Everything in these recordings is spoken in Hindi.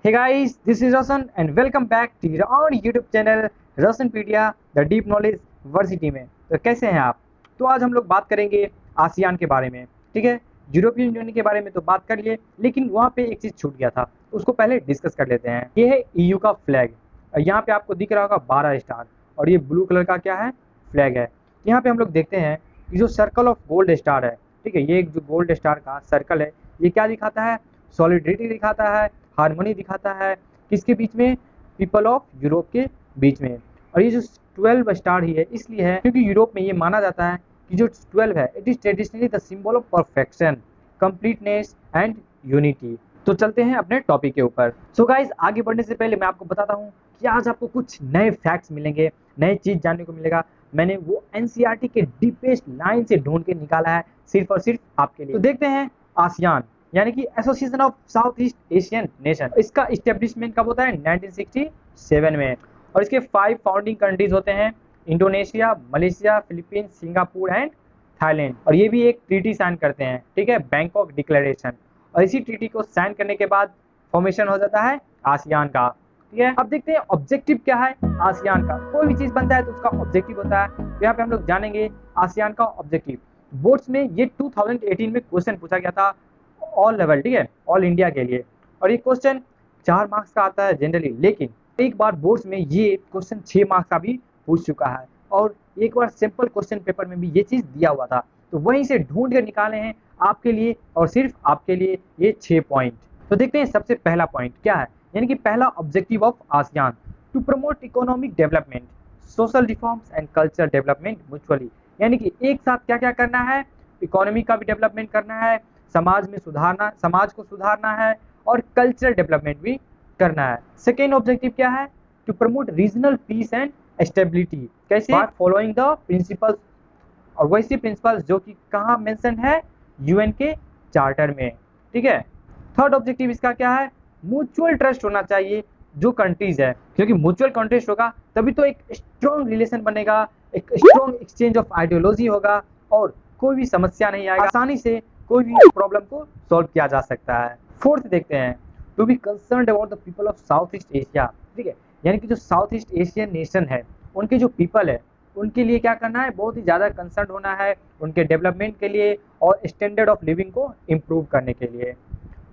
Hey guys, this is Roshan and welcome back to your own YouTube channel Roshanpedia the deep knowledge varsity में। तो कैसे हैं आप? तो आज हम लोग बात करेंगे आसियान के बारे में। ठीक है, यूरोपियन यूनियन के बारे में तो बात कर लिए, लेकिन वहाँ पे एक चीज़ छूट गया था, उसको पहले डिस्कस कर लेते हैं। ये है ईयू का फ्लैग। यहाँ पे आपको दिख रहा होगा 12 स्टार और ये ब्लू कलर का क्या है, फ्लैग है। यहाँ पे हम लोग देखते हैं कि जो सर्कल ऑफ गोल्ड स्टार है, ठीक है, ये एक जो गोल्ड स्टार का सर्कल है, ये क्या दिखाता है, सॉलिडरिटी दिखाता है, हार्मनी दिखाता है, किसके बीच में, पीपल ऑफ यूरोप के बीच में। और ये जो 12 स्टार ही है इसलिए है क्योंकि यूरोप में ये माना जाता है कि जो 12 है it is traditionally the symbol of perfection, completeness and unity. तो चलते हैं अपने टॉपिक के ऊपर। सो गाइस, आगे बढ़ने से पहले मैं आपको बताता हूँ कि आज आपको कुछ नए फैक्ट्स मिलेंगे, नई चीज जानने को मिलेगा। मैंने वो एनसीईआरटी के डीपेस्ट लाइन से ढूंढ के निकाला है सिर्फ और सिर्फ आपके लिए। तो देखते हैं आसियान यानी कि association of South east Asian nation, इसका इस्टेब्लिशमेंट कब होता है, 1967 में। और इसके 5 फाउंडिंग कंट्रीज होते हैं, Indonesia, Malaysia, Philippines, Singapore and Thailand. और ये भी एक ट्रीटी साइन करते हैं, ठीक है, बैंकॉक डिक्लेरेशन। और इसी ट्रीटी को साइन करने के बाद फॉर्मेशन हो जाता है आसियान का। ठीक है, अब देखते हैं ऑब्जेक्टिव क्या है आसियान का। कोई भी चीज बनता है तो उसका ऑब्जेक्टिव होता है, तो यहाँ पे हम लोग जानेंगे आसियान का ऑब्जेक्टिव। बोर्ड्स में ये 2018 में क्वेश्चन पूछा गया था, ऑल लेवल, ठीक है, ऑल इंडिया के लिए। और ये क्वेश्चन 4 मार्क्स का आता है जनरली, लेकिन एक बार बोर्ड्स में ये क्वेश्चन 6 मार्क्स का भी पूछ चुका है, और एक बार सिंपल क्वेश्चन पेपर में भी ये चीज़ दिया हुआ था। तो वहीं से ढूंढ कर निकाले हैं आपके लिए और सिर्फ आपके लिए ये 6 पॉइंट। तो देखते हैं सबसे पहला पॉइंट क्या है, यानी कि पहला objective of ASEAN, to promote economic development, social reforms and culture development mutually. यानी कि एक साथ क्या क्या करना है, इकोनॉमी का भी डेवलपमेंट करना है, समाज में सुधारना, समाज को सुधारना है, और कल्चरल डेवलपमेंट भी करना है। सेकेंड ऑब्जेक्टिव क्या है, to promote regional peace and stability. कैसे, फॉलोइंग द प्रिंसिपल्स, और वैसे प्रिंसिपल्स जो कि कहाँ मेंशन है, यूएन के चार्टर में। ठीक है, थर्ड ऑब्जेक्टिव इसका क्या है, म्यूचुअल ट्रस्ट होना चाहिए जो कंट्रीज है, क्योंकि म्यूचुअल ट्रस्ट होगा तभी तो एक स्ट्रॉन्ग रिलेशन बनेगा, एक स्ट्रॉन्ग एक्सचेंज ऑफ आइडियोलॉजी होगा, और कोई भी समस्या नहीं आएगा, आसानी से कोई भी प्रॉब्लम को सॉल्व किया जा सकता है। फोर्थ देखते हैं, to be concerned about the people of South East Asia. ठीक है, यानी कि जो साउथ ईस्ट एशियन नेशन है उनके जो पीपल है उनके लिए क्या करना है, बहुत ही ज़्यादा कंसर्न होना है, उनके डेवलपमेंट के लिए और स्टैंडर्ड ऑफ लिविंग को इम्प्रूव करने के लिए।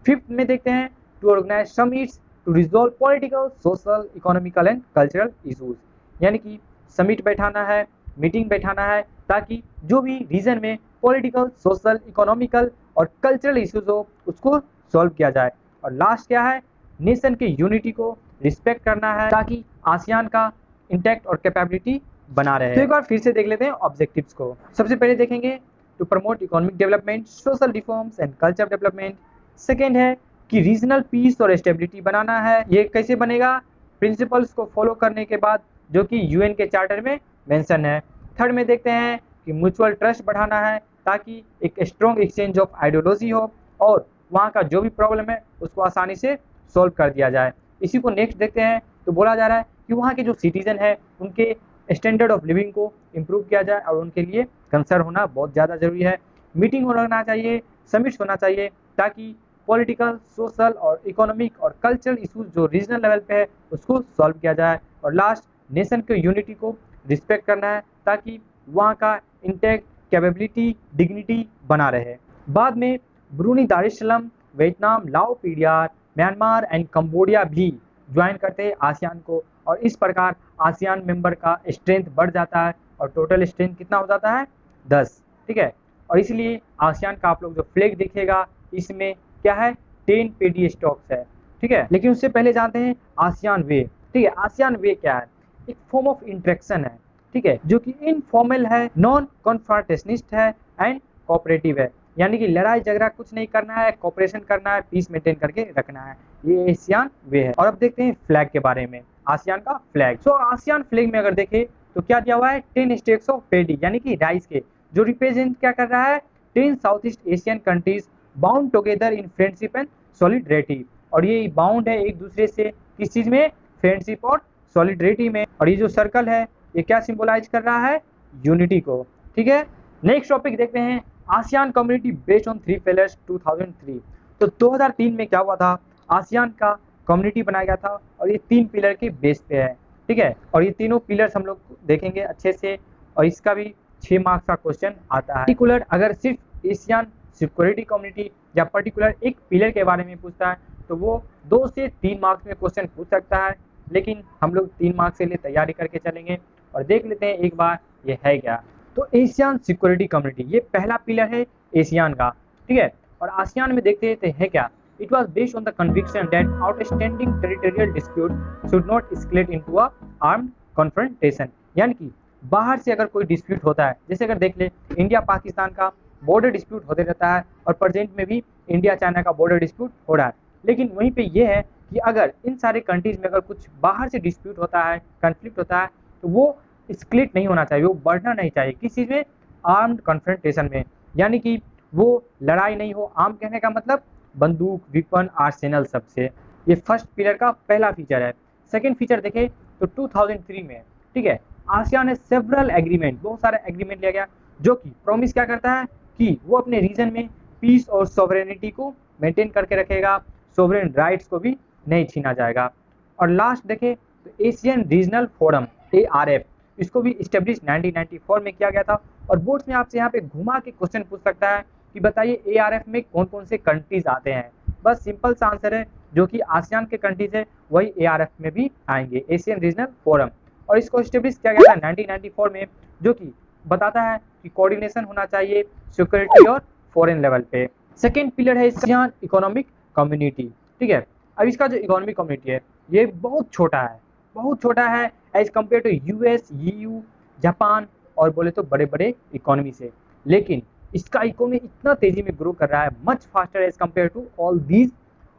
फिफ्थ में देखते हैं, to organise summits to resolve political, social, economical and cultural issues. यानी कि समिट बैठाना है, मीटिंग बैठाना है, ताकि जो भी रीजन में पॉलिटिकल, सोशल, इकोनॉमिकल और कल्चरल इश्यूज हो उसको सॉल्व किया जाए। और लास्ट क्या है, नेशन के यूनिटी को रिस्पेक्ट करना है, ताकि आसियान का इंटैक्ट और कैपेबिलिटी बना रहे। तो एक बार फिर से देख लेते हैं ऑब्जेक्टिव्स को। सबसे पहले देखेंगे to promote economic development, social reforms and culture development. Second है कि रीजनल पीस और स्टेबिलिटी बनाना है। ये कैसे बनेगा, प्रिंसिपल्स को फॉलो करने के बाद जो कि यूएन के चार्टर में मेंशन है। थर्ड में देखते हैं कि म्यूचुअल ट्रस्ट बढ़ाना है, ताकि एक स्ट्रॉन्ग एक्सचेंज ऑफ आइडियोलॉजी हो और वहाँ का जो भी प्रॉब्लम है उसको आसानी से सॉल्व कर दिया जाए। इसी को नेक्स्ट देखते हैं, तो बोला जा रहा है कि वहाँ के जो सिटीजन है उनके स्टैंडर्ड ऑफ लिविंग को इम्प्रूव किया जाए, और उनके लिए कंसर्न होना बहुत ज़्यादा जरूरी है। मीटिंग होना चाहिए, समिट्स होना चाहिए, ताकि पॉलिटिकल, सोशल और इकोनॉमिक और कल्चरल इशूज जो रीजनल लेवल पे है उसको सॉल्व किया जाए। और लास्ट, नेशन के यूनिटी को रिस्पेक्ट करना है, ताकि वहाँ का इंटैक्ट, कैपेबिलिटी, डिग्निटी बना रहे। बाद में ब्रूनी दारुसलाम, वियतनाम, लाओपीडियार, म्यांमार एंड कंबोडिया भी ज्वाइन करते हैं आसियान को, और इस प्रकार आसियान मेंबर का स्ट्रेंथ बढ़ जाता है, और टोटल स्ट्रेंथ कितना हो जाता है, 10। ठीक है, और इसलिए आसियान का आप लोग जो फ्लैग दिखेगा इसमें क्या है, 10 पेडी स्टॉक्स है। ठीक है, लेकिन उससे पहले जानते हैं आसियान वे। ठीक है, आसियान वे क्या है, एक फॉर्म ऑफ इंटरेक्शन है, ठीक है, जो कि इनफॉर्मल है, नॉन कॉन्फ्रंटेशनिस्ट है एंड कोऑपरेटिव है। यानी कि लड़ाई झगड़ा कुछ नहीं करना है, कोऑपरेशन करना है, पीस मेंटेन करके रखना है, ये आसियान वे है। और अब देखते हैं फ्लैग के बारे में, आसियान का फ्लैग। सो आसियान फ्लैग में अगर देखें तो क्या दिया हुआ है, 10 स्टेक्स ऑफ पेडी यानी कि राइस के, जो रिप्रेजेंट क्या कर रहा है, 10 south east Asian countries bound together in friendship and solidarity. और ये बाउंड है एक दूसरे से किस चीज में, फ्रेंडशिप और सॉलिडरिटी में। और ये जो सर्कल है ये क्या सिंबलाइज कर रहा है, यूनिटी को। ठीक है, नेक्स्ट टॉपिक देखते हैं, ASEAN community based on 3 pillars 2003। तो 2003 में क्या हुआ था, आसियान का कम्युनिटी बनाया गया था और ये 3 पिलर के बेस पे है, ठीक है। और ये तीनों पिलर्स हम लोग देखेंगे अच्छे से और इसका भी 6 मार्क्स का क्वेश्चन आता है। पर्टिकुलर अगर सिर्फ एशियन सिक्योरिटी कम्युनिटी या पर्टिकुलर एक पिलर के बारे में पूछता है तो वो 2 से 3 मार्क्स में क्वेश्चन पूछ सकता है, लेकिन हम लोग 3 मार्क्स के लिए तैयारी करके चलेंगे और देख लेते हैं एक बार ये है क्या। तो एशियन सिक्योरिटी कम्युनिटी ये पहला पिलर है एशियन का, ठीक है। और आसियान में देखते हैं है क्या। It was based on the conviction that outstanding territorial dispute should not escalate into a armed confrontation, यानी कि बाहर से अगर कोई डिस्प्यूट होता है, जैसे अगर देख ले इंडिया पाकिस्तान का बॉर्डर डिस्प्यूट होते रहता है और प्रेजेंट में भी इंडिया चाइना का बॉर्डर डिस्प्यूट हो रहा है, लेकिन वहीं पे ये है कि अगर इन सारे कंट्रीज में अगर कुछ बाहर से डिस्प्यूट होता है, कन्फ्लिक्ट होता है, तो वो स्प्लिट नहीं होना चाहिए, वो बढ़ना नहीं चाहिए किस चीज़ में, आर्म्ड कन्फ्रंटेशन में, यानी कि वो लड़ाई नहीं हो। आर्म कहने का मतलब बंदूक, विपन, आर्सेनल सबसे। ये फर्स्ट पिलर का पहला फीचर है। सेकेंड फीचर देखें तो 2003 में, ठीक है, आसियान ने सेवरल एग्रीमेंट, बहुत सारे एग्रीमेंट लिया गया जो कि प्रॉमिस क्या करता है कि वो अपने रीजन में पीस और सॉवरेनिटी को मेंटेन करके रखेगा, सोवरेन राइट्स को भी नहीं छीना जाएगा। और लास्ट देखें तो एशियन रीजनल फोरम ARF, इसको भी इस्टेब्लिश 1994 में किया गया था। और बोर्ड्स में आपसे यहाँ पे घुमा के क्वेश्चन पूछ सकता है कि बताइए ARF में कौन कौन से कंट्रीज आते हैं। बस सिंपल सा आंसर है, जो कि आसियान के कंट्रीज है वही ARF में भी आएंगे, एशियन रीजनल फोरम। और इसको इस्टेब्लिश किया गया था 1994 में, जो कि बताता है कि कोऑर्डिनेशन होना चाहिए सिक्योरिटी और फॉरेन लेवल पे। सेकेंड पिलर है एशियन इकोनॉमिक कम्युनिटी, ठीक है। अब इसका जो इकोनॉमिक कम्युनिटी है ये बहुत छोटा है, बहुत छोटा है as compare to US, EU, Japan और बोले तो बड़े बड़े इकोनॉमी से, लेकिन इसका इकोनॉमी इतना तेजी में ग्रो कर रहा है, much faster as compare to all these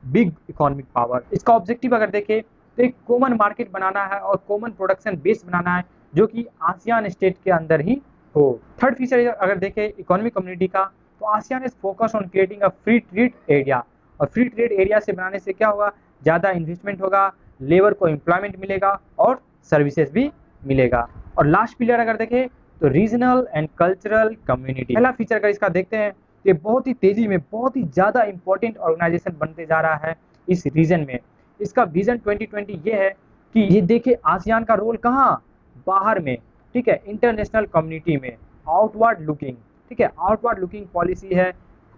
big economic power. इसका ऑब्जेक्टिव अगर देखें तो एक कॉमन मार्केट बनाना है और कॉमन प्रोडक्शन बेस बनाना है जो कि आसियान स्टेट के अंदर ही हो। थर्ड फीचर अगर देखें इकोनॉमिक कम्युनिटी का तो ASEAN is focus on creating a free trade area, और फ्री ट्रेड एरिया से बनाने से क्या होगा, ज़्यादा इन्वेस्टमेंट होगा, लेबर को एम्प्लॉयमेंट मिलेगा और सर्विसेज भी मिलेगा। और लास्ट पिलर अगर देखें तो रीजनल एंड कल्चरल कम्युनिटी, पहला फीचर अगर इसका देखते हैं ये बहुत ही तेजी में बहुत ही ज़्यादा इंपॉर्टेंट ऑर्गेनाइजेशन बनते जा रहा है इस रीजन में। इसका विजन 2020 ये है कि ये देखे आसियान का रोल कहाँ, बाहर में, ठीक है, इंटरनेशनल कम्युनिटी में, आउटवर्ड लुकिंग, ठीक है, आउटवर्ड लुकिंग पॉलिसी है,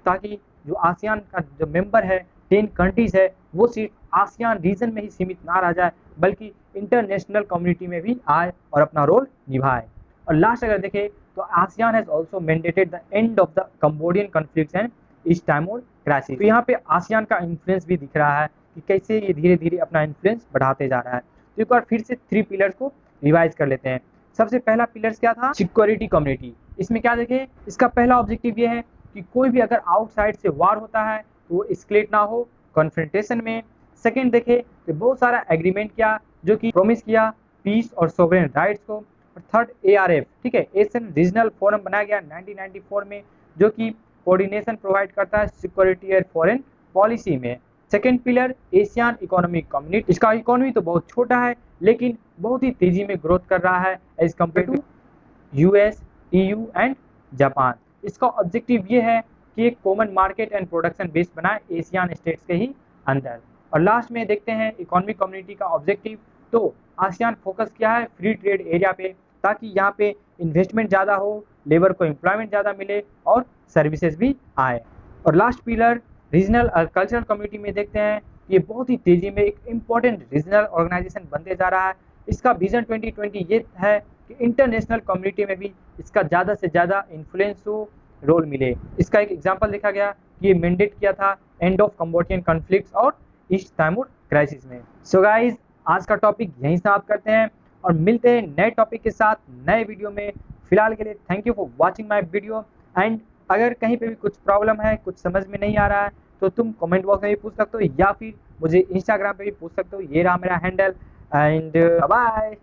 ताकि जो आसियान का जो मेंबर है 10 कंट्रीज है वो सिर्फ आसियान रीजन में ही सीमित ना रह जाए बल्कि इंटरनेशनल कम्युनिटी में भी आए और अपना रोल निभाए। और लास्ट अगर देखें तो ASEAN has also mandated the end of the Cambodian conflict and East Timor crisis. तो यहाँ पे आसियान का इन्फ्लुएंस भी दिख रहा है कि कैसे ये धीरे धीरे अपना इन्फ्लुएंस बढ़ाते जा रहा है। तो एक बार फिर से 3 पिलर्स को रिवाइज कर लेते हैं। सबसे पहला पिलर्स क्या था, सिक्योरिटी कम्युनिटी। इसमें क्या देखें, इसका पहला ऑब्जेक्टिव ये है कि कोई भी अगर आउटसाइड से वार होता है तो वो एस्केलेट ना हो कॉन्फ्रंटेशन में। सेकेंड देखें तो बहुत सारा एग्रीमेंट किया जो कि प्रॉमिस किया पीस और सोवरेन राइट्स को। और थर्ड ARF, ठीक है, एशियन रीजनल फोरम बनाया गया 1994 में जो कि कोऑर्डिनेशन प्रोवाइड करता है सिक्योरिटी और फॉरेन पॉलिसी में। Second pillar Asian economic community, इसका इकोनॉमी तो बहुत छोटा है लेकिन बहुत ही तेजी में ग्रोथ कर रहा है as compare to US, EU and Japan. इसका ऑब्जेक्टिव ये है कि एक common market and production base बनाए एशियन स्टेट्स के ही अंदर। और लास्ट में देखते हैं इकोनॉमिक कम्युनिटी का ऑब्जेक्टिव, तो आसियान फोकस किया है फ्री ट्रेड एरिया पे ताकि यहाँ पे इन्वेस्टमेंट ज़्यादा हो, लेबर को एम्प्लॉयमेंट ज़्यादा मिले और सर्विसेज भी आए। और लास्ट पिलर रीजनल और कल्चरल कम्युनिटी में देखते हैं ये बहुत ही तेजी में एक इम्पॉर्टेंट रीजनल ऑर्गेनाइजेशन बनते जा रहा है। इसका विजन 2020 ये है कि इंटरनेशनल कम्युनिटी में भी इसका ज़्यादा से ज़्यादा इन्फ्लुएंस हो, रोल मिले। इसका एक एग्जांपल देखा गया कि ये मैंडेट किया था एंड ऑफ कंबोडियन कॉन्फ्लिक्ट्स और ईस्ट टाइमोर क्राइसिस में। सो गाइज आज का टॉपिक यहीं समाप्त करते हैं और मिलते हैं नए टॉपिक के साथ नए वीडियो में। फिलहाल के लिए thank you for watching my video and अगर कहीं पे भी कुछ प्रॉब्लम है, कुछ समझ में नहीं आ रहा है तो तुम कमेंट बॉक्स में भी पूछ सकते हो या फिर मुझे इंस्टाग्राम पे भी पूछ सकते हो। ये रहा मेरा हैंडल एंड बाय।